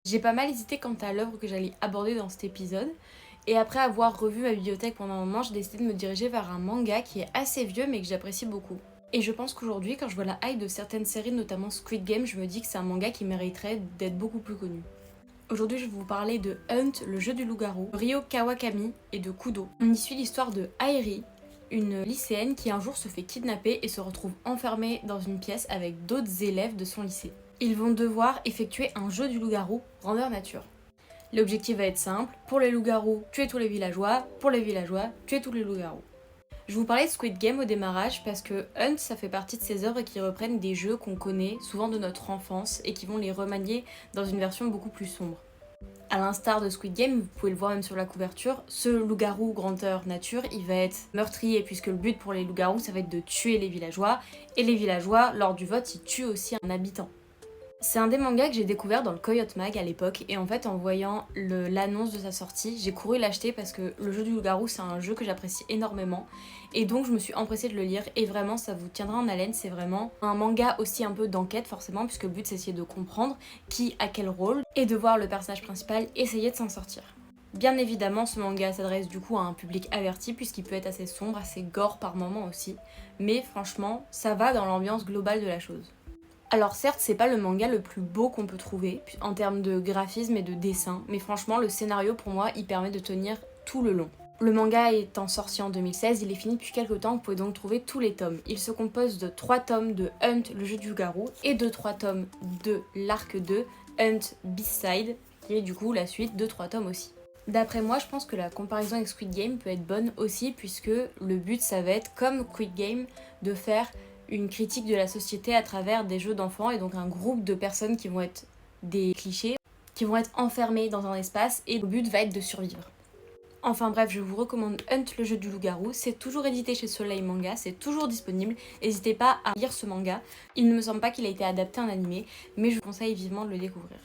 J'ai pas mal hésité quant à l'œuvre que j'allais aborder dans cet épisode, et après avoir revu ma bibliothèque pendant un moment, j'ai décidé de me diriger vers un manga qui est assez vieux mais que j'apprécie beaucoup. Et je pense qu'aujourd'hui, quand je vois la hype de certaines séries, notamment Squid Game, je me dis que c'est un manga qui mériterait d'être beaucoup plus connu. Aujourd'hui, je vais vous parler de Hunt, le jeu du loup-garou, Ryo Kawakami et de Kudo. On y suit l'histoire de Airi, une lycéenne qui un jour se fait kidnapper et se retrouve enfermée dans une pièce avec d'autres élèves de son lycée. Ils vont devoir effectuer un jeu du loup-garou grandeur nature. L'objectif va être simple, pour les loups-garous, tuer tous les villageois, pour les villageois, tuer tous les loups-garous. Je vous parlais de Squid Game au démarrage parce que Hunt, ça fait partie de ces œuvres qui reprennent des jeux qu'on connaît souvent de notre enfance et qui vont les remanier dans une version beaucoup plus sombre. A l'instar de Squid Game, vous pouvez le voir même sur la couverture, ce loup-garou grandeur nature, il va être meurtrier puisque le but pour les loups-garous, ça va être de tuer les villageois, et les villageois, lors du vote, ils tuent aussi un habitant. C'est un des mangas que j'ai découvert dans le Coyote Mag à l'époque, et en fait en voyant l'annonce de sa sortie, j'ai couru l'acheter parce que le jeu du loup-garou c'est un jeu que j'apprécie énormément, et donc je me suis empressée de le lire, et vraiment ça vous tiendra en haleine, c'est vraiment un manga aussi un peu d'enquête forcément, puisque le but c'est essayer de comprendre qui a quel rôle, et de voir le personnage principal essayer de s'en sortir. Bien évidemment, ce manga s'adresse du coup à un public averti puisqu'il peut être assez sombre, assez gore par moments aussi, mais franchement, ça va dans l'ambiance globale de la chose. Alors certes, c'est pas le manga le plus beau qu'on peut trouver en termes de graphisme et de dessin, mais franchement, le scénario pour moi, il permet de tenir tout le long. Le manga étant sorti en 2016, il est fini depuis quelques temps, vous pouvez donc trouver tous les tomes. Il se compose de 3 tomes de Hunt, le jeu du garou, et de 3 tomes de l'arc 2, Hunt B-Side, qui est du coup la suite de 3 tomes aussi. D'après moi, je pense que la comparaison avec Squid Game peut être bonne aussi, puisque le but, ça va être, comme Squid Game, de faire une critique de la société à travers des jeux d'enfants, et donc un groupe de personnes qui vont être des clichés, qui vont être enfermées dans un espace, et le but va être de survivre. Enfin bref, je vous recommande Hunt, le jeu du loup-garou, c'est toujours édité chez Soleil Manga, c'est toujours disponible, n'hésitez pas à lire ce manga, il ne me semble pas qu'il a été adapté en animé, mais je vous conseille vivement de le découvrir.